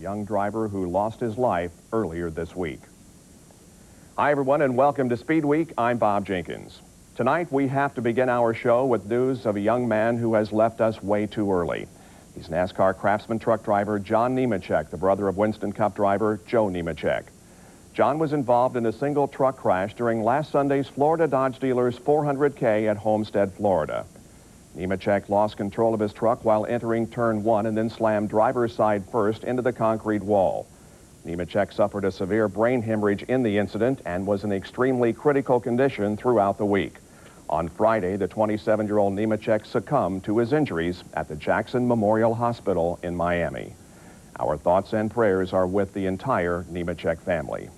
young driver who lost his life earlier this week. Hi, everyone, and welcome to Speed Week. I'm Bob Jenkins. Tonight, we have to begin our show with news of a young man who has left us way too early. He's NASCAR Craftsman truck driver John Nemechek, the brother of Winston Cup driver Joe Nemechek. John was involved in a single truck crash during last Sunday's Florida Dodge dealer's 400K at Homestead, Florida. Nemechek lost control of his truck while entering turn 1 and then slammed driver's side first into the concrete wall. Nemechek suffered a severe brain hemorrhage in the incident and was in extremely critical condition throughout the week. On Friday, the 27-year-old Nemechek succumbed to his injuries at the Jackson Memorial Hospital in Miami. Our thoughts and prayers are with the entire Nemechek family.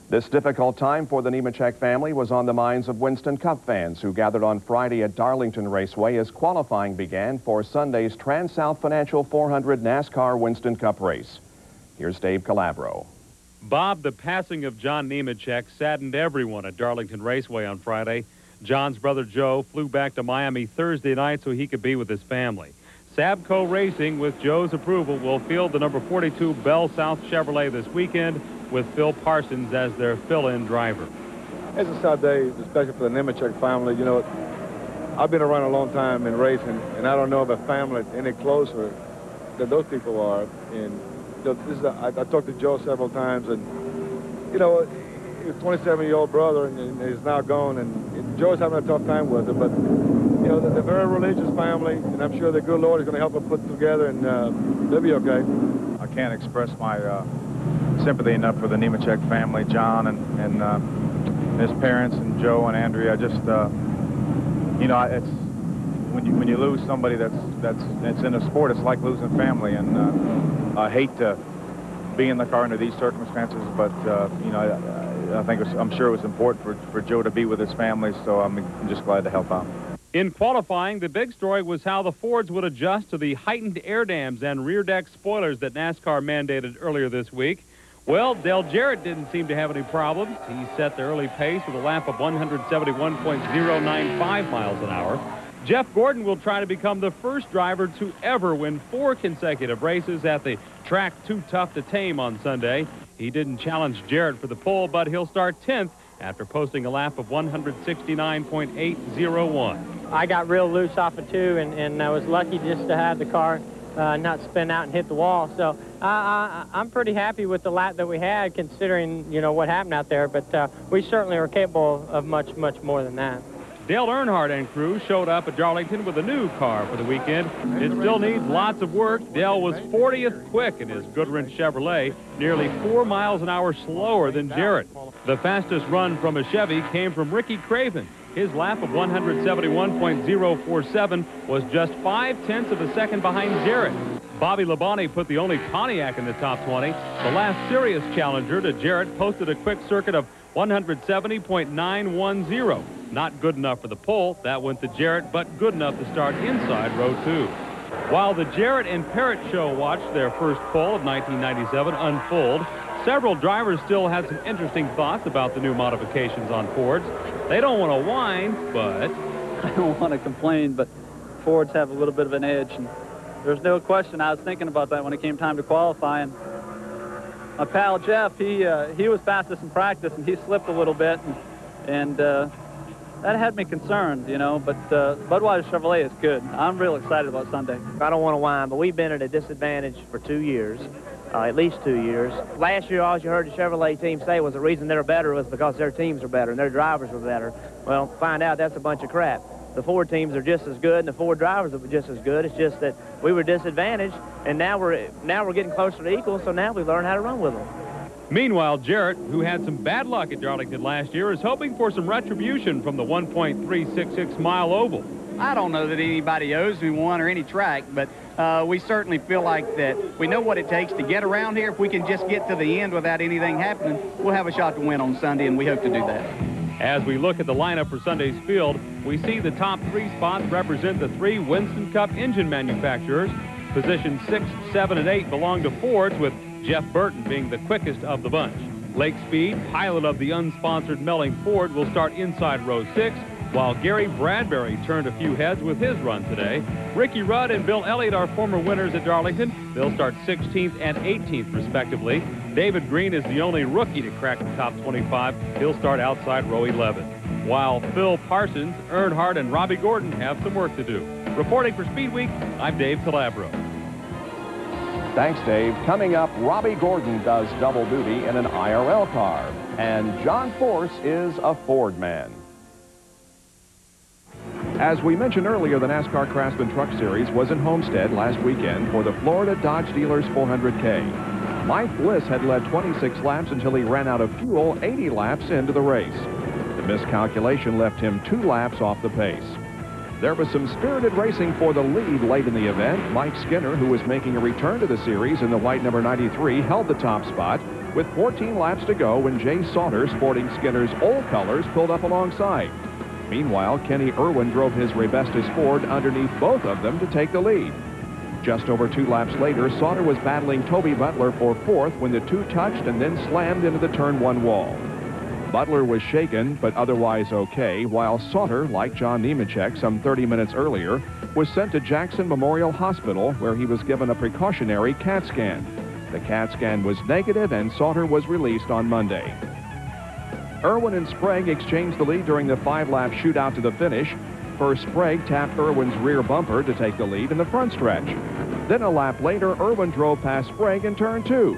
This difficult time for the Nemechek family was on the minds of Winston Cup fans who gathered on Friday at Darlington Raceway as qualifying began for Sunday's Trans-South Financial 400 NASCAR Winston Cup race. Here's Dave Calabro. Bob, the passing of John Nemechek saddened everyone at Darlington Raceway on Friday. John's brother Joe flew back to Miami Thursday night so he could be with his family. Sabco Racing, with Joe's approval, will field the number 42 Bell South Chevrolet this weekend with Phil Parsons as their fill-in driver. It's a sad day, especially for the Nemechek family. You know, I've been around a long time in racing, and I don't know of a family any closer than those people are. And I talked to Joe several times, and, you know, his 27-year-old brother, and he's now gone, and Joe's having a tough time with it. But, you know, they're a very religious family, and I'm sure the good Lord is going to help them put it together, and they'll be okay. I can't express my sympathy enough for the Nemechek family, John and his parents, and Joe and Andrea. Just you know, it's when you lose somebody that's in a sport, it's like losing family. And I hate to be in the car under these circumstances, but you know, I'm sure it was important for Joe to be with his family, so I'm just glad to help out. In qualifying, the big story was how the Fords would adjust to the heightened air dams and rear deck spoilers that NASCAR mandated earlier this week. Well, Dale Jarrett didn't seem to have any problems. He set the early pace with a lap of 171.095 miles an hour. Jeff Gordon will try to become the first driver to ever win 4 consecutive races at the track Too Tough to Tame on Sunday. He didn't challenge Jarrett for the pole, but he'll start 10th after posting a lap of 169.801. I got real loose off of 2, and I was lucky just to have the car not spin out and hit the wall. So I'm pretty happy with the lap that we had, considering, you know, what happened out there. But we certainly are capable of much more than that. Dale Earnhardt and crew showed up at Darlington with a new car for the weekend. It still needs lots of work. Dale was 40th quick in his Goodwrench Chevrolet, nearly 4 miles an hour slower than Jarrett. The fastest run from a Chevy came from Ricky Craven. His lap of 171.047 was just 0.5 of a second behind Jarrett. Bobby Labonte put the only Pontiac in the top 20. The last serious challenger to Jarrett posted a quick circuit of 170.910. Not good enough for the pole. That went to Jarrett, but good enough to start inside row 2. While the Jarrett and Parrott show watched their first pole of 1997 unfold, several drivers still had some interesting thoughts about the new modifications on Fords. They don't want to whine, but... I don't want to complain, but Fords have a little bit of an edge. And there's no question I was thinking about that when it came time to qualify. And my pal Jeff, he was fastest in practice, and he slipped a little bit. And that had me concerned, you know, but Budweiser Chevrolet is good. I'm real excited about Sunday. I don't want to whine, but we've been at a disadvantage for 2 years. At least 2 years. Last year, all you heard the Chevrolet team say was the reason they're better was because their teams are better and their drivers were better. Well, find out that's a bunch of crap. The Ford teams are just as good and the Ford drivers are just as good. It's just that we were disadvantaged, and now we're getting closer to equal, so now we learn how to run with them. Meanwhile, Jarrett, who had some bad luck at Darlington last year, is hoping for some retribution from the 1.366-mile oval. I don't know that anybody owes me one or any track, but we certainly feel like that we know what it takes to get around here. If we can just get to the end without anything happening, we'll have a shot to win on Sunday, and we hope to do that. As we look at the lineup for Sunday's field, we see the top 3 spots represent the 3 Winston Cup engine manufacturers. Positions 6, 7, and 8 belong to Fords, with Jeff Burton being the quickest of the bunch. Lake Speed, pilot of the unsponsored Melling Ford, will start inside row 6. while Gary Bradbury turned a few heads with his run today. Ricky Rudd and Bill Elliott are former winners at Darlington. They'll start 16th and 18th, respectively. David Green is the only rookie to crack the top 25. He'll start outside row 11. While Phil Parsons, Earnhardt, and Robbie Gordon have some work to do. Reporting for SpeedWeek, I'm Dave Calabro. Thanks, Dave. Coming up, Robbie Gordon does double duty in an IRL car, and John Force is a Ford man. As we mentioned earlier, the NASCAR Craftsman Truck Series was in Homestead last weekend for the Florida Dodge Dealers 400K. Mike Bliss had led 26 laps until he ran out of fuel 80 laps into the race. The miscalculation left him 2 laps off the pace. There was some spirited racing for the lead late in the event. Mike Skinner, who was making a return to the series in the white number 93, held the top spot with 14 laps to go when Jay Sauter, sporting Skinner's old colors, pulled up alongside. Meanwhile, Kenny Irwin drove his Rebestis Ford underneath both of them to take the lead. Just over 2 laps later, Sauter was battling Toby Butler for 4th when the two touched and then slammed into the turn 1 wall. Butler was shaken, but otherwise okay, while Sauter, like John Nemechek some 30 minutes earlier, was sent to Jackson Memorial Hospital, where he was given a precautionary CAT scan. The CAT scan was negative, and Sauter was released on Monday. Irwin and Sprague exchanged the lead during the 5-lap shootout to the finish. First, Sprague tapped Irwin's rear bumper to take the lead in the front stretch. Then a lap later, Irwin drove past Sprague in turn 2.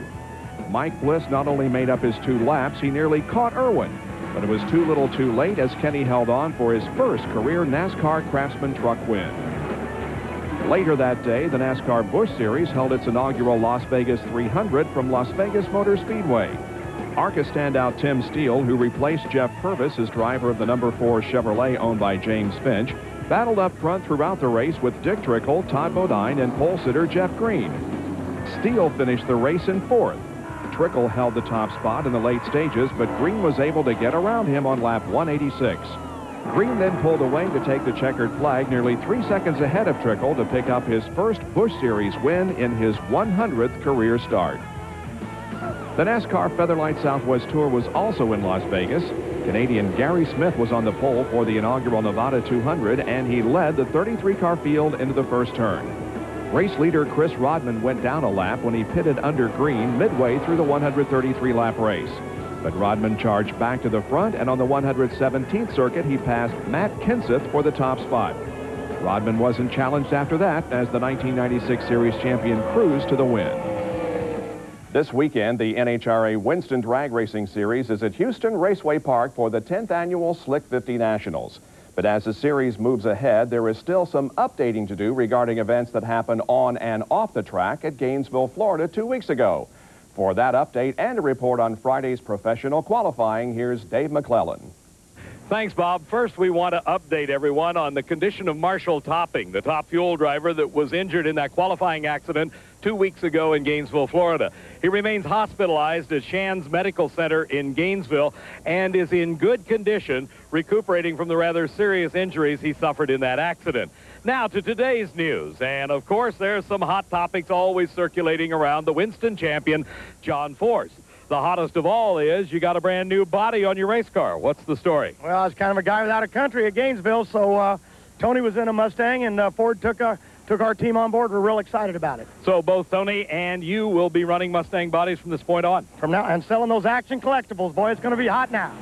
Mike Bliss not only made up his 2 laps, he nearly caught Irwin, but it was too little too late as Kenny held on for his first career NASCAR Craftsman Truck win. Later that day, the NASCAR Busch Series held its inaugural Las Vegas 300 from Las Vegas Motor Speedway. ARCA standout Tim Steele, who replaced Jeff Purvis as driver of the number 4 Chevrolet owned by James Finch, battled up front throughout the race with Dick Trickle, Todd Bodine, and pole sitter Jeff Green. Steele finished the race in 4th. Trickle held the top spot in the late stages, but Green was able to get around him on lap 186. Green then pulled away to take the checkered flag nearly 3 seconds ahead of Trickle to pick up his first Busch Series win in his 100th career start. The NASCAR Featherlight Southwest Tour was also in Las Vegas. Canadian Gary Smith was on the pole for the inaugural Nevada 200, and he led the 33-car field into the first turn. Race leader Chris Rodman went down a lap when he pitted under Green midway through the 133-lap race. But Rodman charged back to the front, and on the 117th circuit, he passed Matt Kenseth for the top spot. Rodman wasn't challenged after that as the 1996 Series champion cruised to the win. This weekend, the NHRA Winston Drag Racing Series is at Houston Raceway Park for the 10th annual Slick 50 Nationals. But as the series moves ahead, there is still some updating to do regarding events that happened on and off the track at Gainesville, Florida 2 weeks ago. For that update and a report on Friday's professional qualifying, here's Dave McClellan. Thanks, Bob. First, we want to update everyone on the condition of Marshall Topping, the top fuel driver that was injured in that qualifying accident 2 weeks ago in Gainesville, Florida. He remains hospitalized at Shands Medical Center in Gainesville and is in good condition, recuperating from the rather serious injuries he suffered in that accident. Now to today's news, and of course there's some hot topics always circulating around the Winston champion, John Force. The hottest of all is you got a brand new body on your race car. What's the story? Well, I was kind of a guy without a country at Gainesville, so Tony was in a Mustang, and Ford took our team on board. We're real excited about it. So both Tony and you will be running Mustang bodies from this point on? From now, and selling those action collectibles. Boy, it's going to be hot now.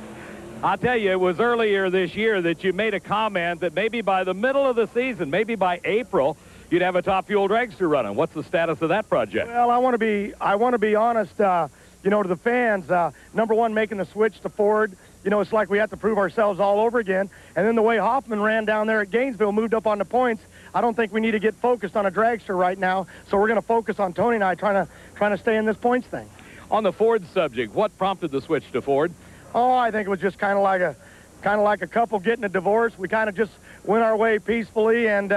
I'll tell you, it was earlier this year that you made a comment that maybe by the middle of the season, maybe by April, you'd have a top fuel dragster running. What's the status of that project? Well, I want to be honest, you know, to the fans. Number one, making the switch to Ford. You know, it's like we have to prove ourselves all over again. And then the way Hoffman ran down there at Gainesville, moved up on the points, I don't think we need to get focused on a dragster right now. So we're going to focus on Tony and I trying to stay in this points thing. On the Ford subject, what prompted the switch to Ford? Oh, I think it was just kind of like a couple getting a divorce. We kind of just went our way peacefully, and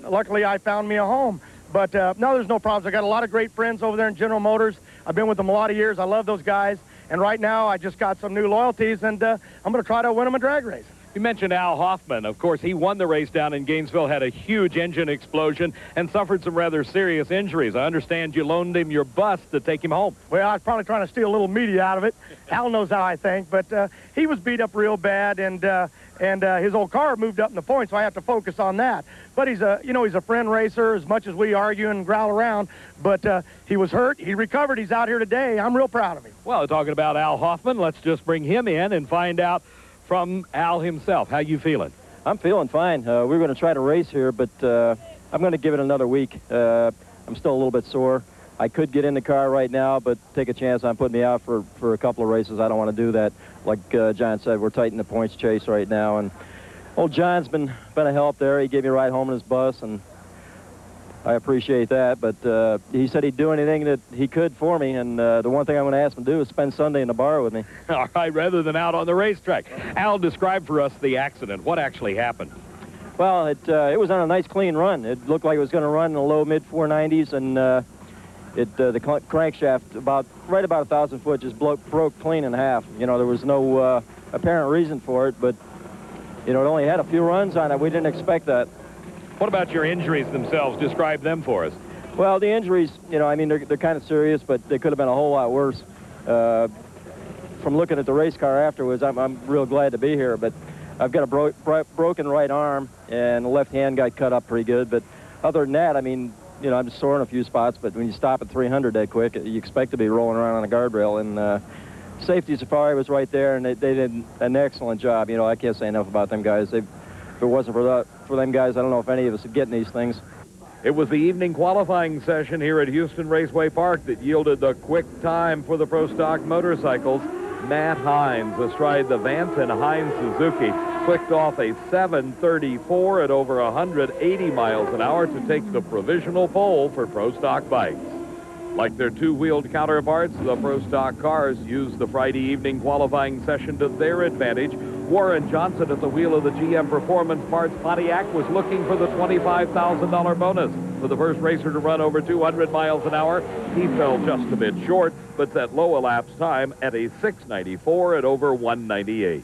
luckily I found me a home. But no, there's no problems. I got a lot of great friends over there in General Motors. I've been with them a lot of years. I love those guys. And right now, I just got some new loyalties, and I'm going to try to win them a drag race. You mentioned Al Hoffman. Of course, he won the race down in Gainesville, had a huge engine explosion, and suffered some rather serious injuries. I understand you loaned him your bus to take him home. Well, I was probably trying to steal a little media out of it. Al knows how I think, but he was beat up real bad, and and his old car moved up in the points, so I have to focus on that. But he's a friend racer, as much as we argue and growl around. But he was hurt. He recovered. He's out here today. I'm real proud of him. Well, talking about Al Hoffman, let's just bring him in and find out from Al himself. How you feeling? I'm feeling fine. We're going to try to race here, but I'm going to give it another week. I'm still a little bit sore. I could get in the car right now, but take a chance on putting me out for a couple of races. I don't want to do that. Like John said, we're tight in the points chase right now, and old John's been a help there. He gave me a ride home in his bus, and I appreciate that. But he said he'd do anything that he could for me, and the one thing I'm going to ask him to do is spend Sunday in the bar with me. All right, rather than out on the racetrack. Al, describe for us the accident. What actually happened? Well, it was on a nice clean run. It looked like it was going to run in the low mid 490s, and the crankshaft right about 1,000 foot just broke clean in half. You know, there was no apparent reason for it, but you know, it only had a few runs on it. We didn't expect that. What about your injuries themselves? Describe them for us. Well, the injuries, you know, I mean, they're kind of serious, but they could have been a whole lot worse. From looking at the race car afterwards, I'm real glad to be here, but I've got a broken right arm, and the left hand got cut up pretty good. But other than that, I mean, you know, I'm just sore in a few spots, but when you stop at 300 that quick, you expect to be rolling around on a guardrail. And Safety Safari was right there, and they did an excellent job. You know, I can't say enough about them guys. If it wasn't for them guys, I don't know if any of us would get in these things. It was the evening qualifying session here at Houston Raceway Park that yielded the quick time for the Pro Stock motorcycles. Matt Hines, astride the Vance and Hines Suzuki, clicked off a 7:34 at over 180 miles an hour to take the provisional pole for Pro Stock bikes. Like their two-wheeled counterparts, the Pro Stock cars used the Friday evening qualifying session to their advantage. Warren Johnson at the wheel of the GM Performance Parts Pontiac was looking for the $25,000 bonus. For the first racer to run over 200 miles an hour, he fell just a bit short, but set low elapsed time at a 6:94 at over 198.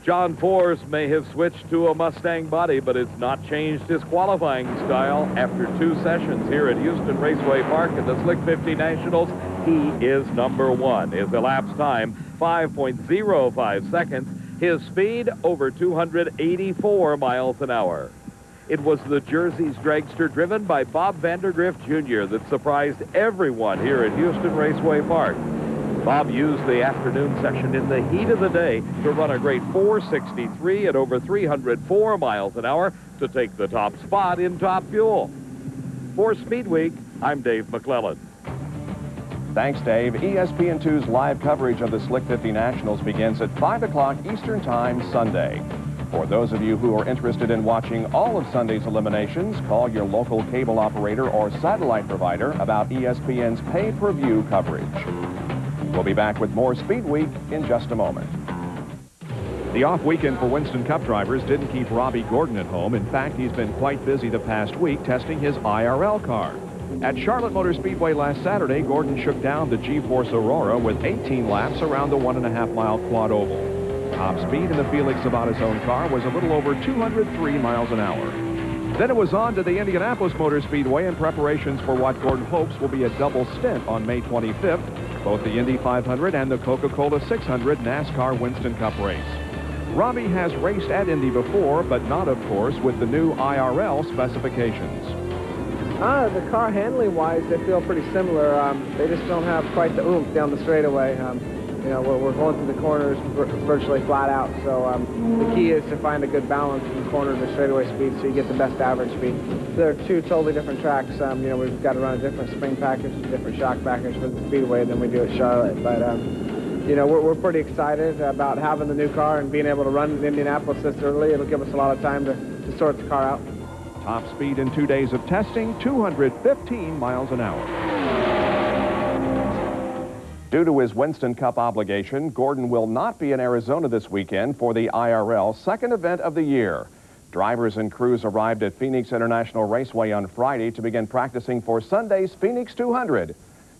John Force may have switched to a Mustang body, but it's not changed his qualifying style. After 2 sessions here at Houston Raceway Park in the Slick 50 Nationals, he is number 1. His elapsed time, 5.05 seconds. His speed, over 284 miles an hour. It was the Jersey's dragster driven by Bob Vandergrift Jr. that surprised everyone here at Houston Raceway Park. Bob used the afternoon session in the heat of the day to run a great 463 at over 304 miles an hour to take the top spot in Top Fuel. For SpeedWeek, I'm Dave McClellan. Thanks, Dave. ESPN2's live coverage of the Slick 50 Nationals begins at 5 o'clock Eastern Time Sunday. For those of you who are interested in watching all of Sunday's eliminations, call your local cable operator or satellite provider about ESPN's pay-per-view coverage. We'll be back with more Speed Week in just a moment. The off weekend for Winston Cup drivers didn't keep Robbie Gordon at home. In fact, he's been quite busy the past week testing his IRL car. At Charlotte Motor Speedway last Saturday, Gordon shook down the G-Force Aurora with 18 laps around the 1.5-mile quad oval. Top speed in the Felix Savata's own car was a little over 203 miles an hour. Then it was on to the Indianapolis Motor Speedway in preparations for what Gordon hopes will be a double stint on May 25th, both the Indy 500 and the Coca-Cola 600 NASCAR Winston Cup race. Robbie has raced at Indy before, but not, of course, with the new IRL specifications. The car handling-wise, they feel pretty similar. They just don't have quite the oomph down the straightaway. You know, we're going through the corners virtually flat out. So the key is to find a good balance from corner to straightaway speed so you get the best average speed. They're 2 totally different tracks. You know, we've got to run a different spring package, different shock package for the Speedway than we do at Charlotte. But, you know, we're pretty excited about having the new car and being able to run in Indianapolis this early. It'll give us a lot of time to sort the car out. Top speed in 2 days of testing, 215 miles an hour. Due to his Winston Cup obligation, Gordon will not be in Arizona this weekend for the IRL second event of the year. Drivers and crews arrived at Phoenix International Raceway on Friday to begin practicing for Sunday's Phoenix 200.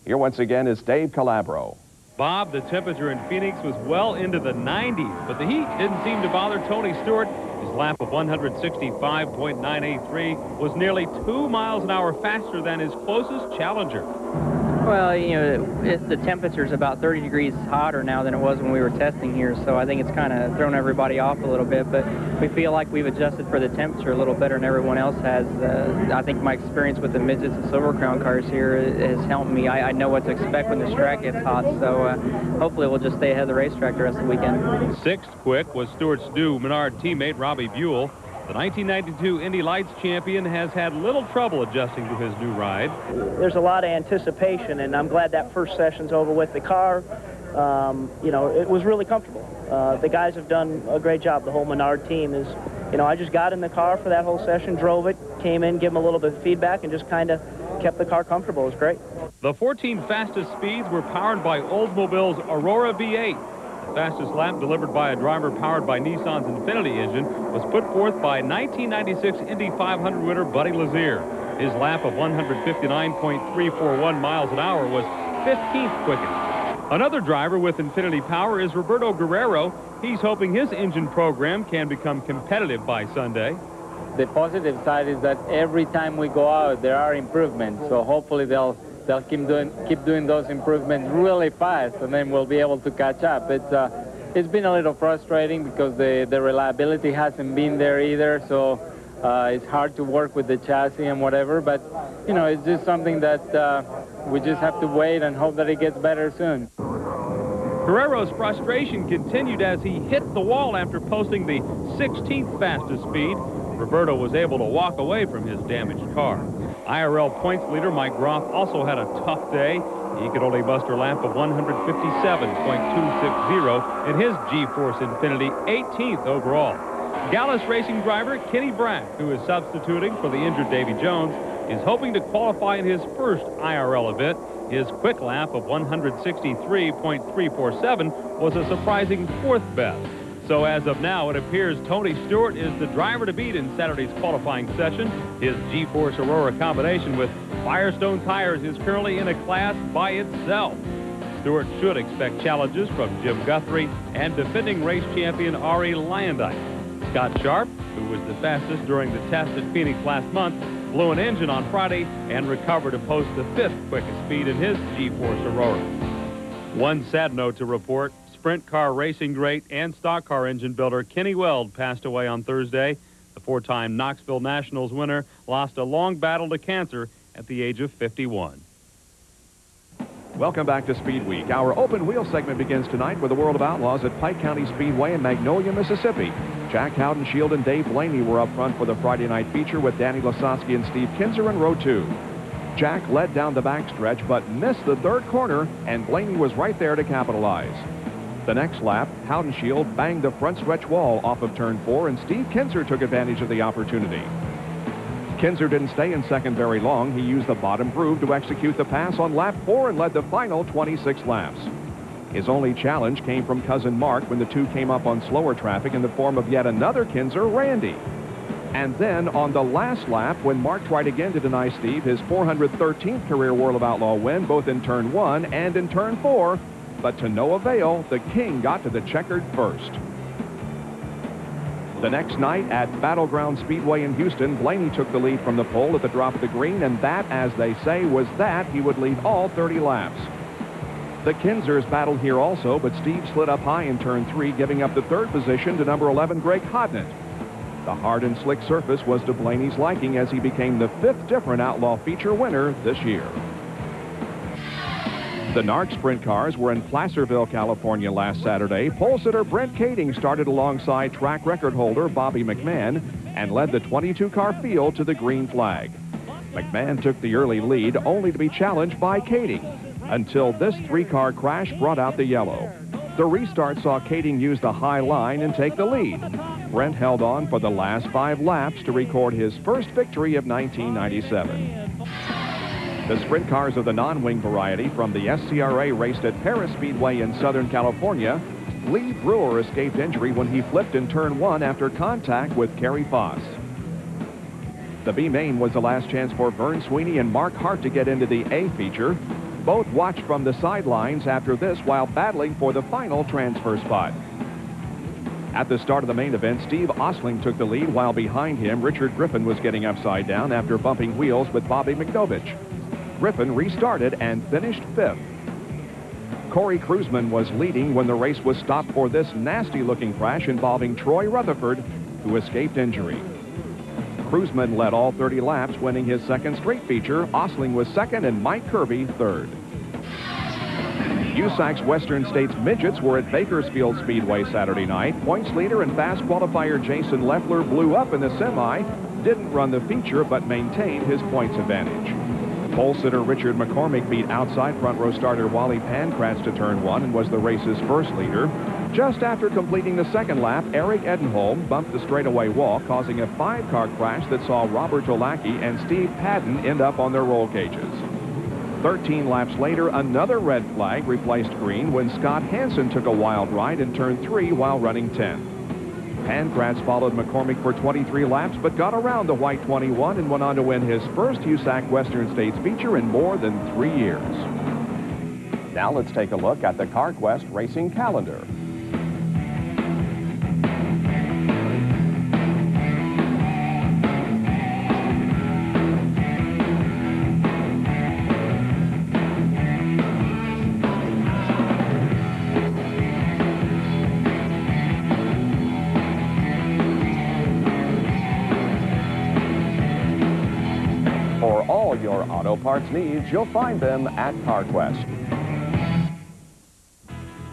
Here once again is Dave Calabro. Bob, the temperature in Phoenix was well into the 90s, but the heat didn't seem to bother Tony Stewart. His lap of 165.983 was nearly 2 miles an hour faster than his closest challenger. Well, you know, the temperature's about 30 degrees hotter now than it was when we were testing here, so I think it's kind of thrown everybody off a little bit, but we feel like we've adjusted for the temperature a little better than everyone else has. I think my experience with the midgets and Silver Crown cars here has helped me. I know what to expect when the track gets hot, so hopefully we'll just stay ahead of the racetrack the rest of the weekend. Sixth quick was Stewart's new Menard teammate Robbie Buell. The 1992 Indy Lights champion has had little trouble adjusting to his new ride. There's a lot of anticipation, and I'm glad that first session's over with. The car, you know, it was really comfortable. The guys have done a great job. The whole Menard team is, you know, I just got in the car for that whole session, drove it, came in, gave them a little bit of feedback, and just kind of kept the car comfortable. It was great. The 14 fastest speeds were powered by Oldsmobile's Aurora V8. The fastest lap delivered by a driver powered by Nissan's Infiniti engine was put forth by 1996 Indy 500 winner Buddy Lazier. His lap of 159.341 miles an hour was 15th quickest. Another driver with Infiniti power is Roberto Guerrero. He's hoping his engine program can become competitive by Sunday. The positive side is that every time we go out, there are improvements. So hopefully they'll keep doing those improvements really fast, and then we'll be able to catch up. It's been a little frustrating because the reliability hasn't been there either, so it's hard to work with the chassis and whatever, but you know, it's just something that we just have to wait and hope that it gets better soon. Guerrero's frustration continued as he hit the wall after posting the 16th fastest speed. Roberto was able to walk away from his damaged car. IRL points leader Mike Groff also had a tough day. He could only muster a lap of 157.260 in his G-Force Infiniti, 18th overall. Gallus Racing driver Kenny Brack, who is substituting for the injured Davy Jones, is hoping to qualify in his first IRL event. His quick lap of 163.347 was a surprising fourth best. So as of now, it appears Tony Stewart is the driver to beat in Saturday's qualifying session. His G-Force Aurora combination with Firestone tires is currently in a class by itself. Stewart should expect challenges from Jim Guthrie and defending race champion Ari Lyondike. Scott Sharp, who was the fastest during the test at Phoenix last month, blew an engine on Friday and recovered to post the 5th quickest speed in his G-Force Aurora. One sad note to report. Sprint car racing great and stock car engine builder Kenny Weld passed away on Thursday. The four-time Knoxville Nationals winner lost a long battle to cancer at the age of 51. Welcome back to Speed Week. Our open wheel segment begins tonight with the World of Outlaws at Pike County Speedway in Magnolia, Mississippi. Jack Howdenshield and Dave Blaney were up front for the Friday night feature with Danny Lasowski and Steve Kinzer in row 2. Jack led down the backstretch but missed the third corner, and Blaney was right there to capitalize. The next lap, Howdenshield banged the front stretch wall off of turn 4, and Steve Kinzer took advantage of the opportunity. Kinzer didn't stay in second very long. He used the bottom groove to execute the pass on lap 4 and led the final 26 laps. His only challenge came from cousin Mark when the two came up on slower traffic in the form of yet another Kinzer, Randy. And then on the last lap, when Mark tried again to deny Steve his 413th career World of Outlaw win, both in turn 1 and in turn 4, but to no avail, the King got to the checkered first. The next night at Battleground Speedway in Houston, Blaney took the lead from the pole at the drop of the green, and that, as they say, was that he would lead all 30 laps. The Kinzers battled here also, but Steve slid up high in turn 3, giving up the third position to number 11, Greg Hodnett. The hard and slick surface was to Blaney's liking as he became the 5th different Outlaw feature winner this year. The NARC sprint cars were in Placerville, California last Saturday. Pole sitter Brent Kading started alongside track record holder Bobby McMahon and led the 22-car field to the green flag. McMahon took the early lead, only to be challenged by Kading, until this 3-car crash brought out the yellow. The restart saw Kading use the high line and take the lead. Brent held on for the last 5 laps to record his first victory of 1997. The sprint cars of the non-wing variety from the SCRA raced at Paris Speedway in Southern California. Lee Brewer escaped injury when he flipped in turn 1 after contact with Kerry Foss. The B main was the last chance for Vern Sweeney and Mark Hart to get into the A feature. Both watched from the sidelines after this while battling for the final transfer spot. At the start of the main event, Steve Osling took the lead, while behind him, Richard Griffin was getting upside down after bumping wheels with Bobby McDovich. Griffin restarted and finished 5th. Corey Kruzman was leading when the race was stopped for this nasty-looking crash involving Troy Rutherford, who escaped injury. Kruzman led all 30 laps, winning his second straight feature. Osling was second and Mike Kirby third. USAC's Western States Midgets were at Bakersfield Speedway Saturday night. Points leader and fast qualifier Jason Leffler blew up in the semi, didn't run the feature, but maintained his points advantage. Pole sitter Richard McCormick beat outside front row starter Wally Pankratz to turn 1 and was the race's first leader. Just after completing the second lap, Eric Edenholm bumped the straightaway wall, causing a 5-car crash that saw Robert Tolacki and Steve Padden end up on their roll cages. 13 laps later, another red flag replaced green when Scott Hansen took a wild ride in turn 3 while running 10. Pankratz followed McCormick for 23 laps, but got around the white 21 and went on to win his first USAC Western States feature in more than 3 years. Now let's take a look at the CarQuest racing calendar. For all your auto parts needs, you'll find them at CarQuest.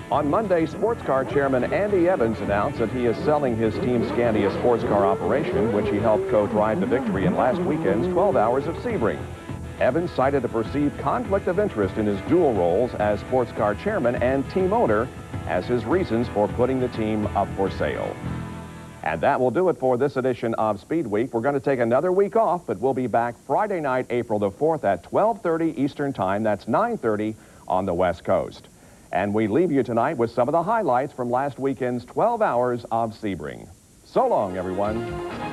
On Monday, sports car chairman Andy Evans announced that he is selling his Team Scandia sports car operation, which he helped co-drive the victory in last weekend's 12 Hours of Sebring. Evans cited a perceived conflict of interest in his dual roles as sports car chairman and team owner as his reasons for putting the team up for sale. And that will do it for this edition of Speed Week. We're going to take another week off, but we'll be back Friday night, April the 4th at 12:30 Eastern Time. That's 9:30 on the West Coast. And we leave you tonight with some of the highlights from last weekend's 12 Hours of Sebring. So long, everyone.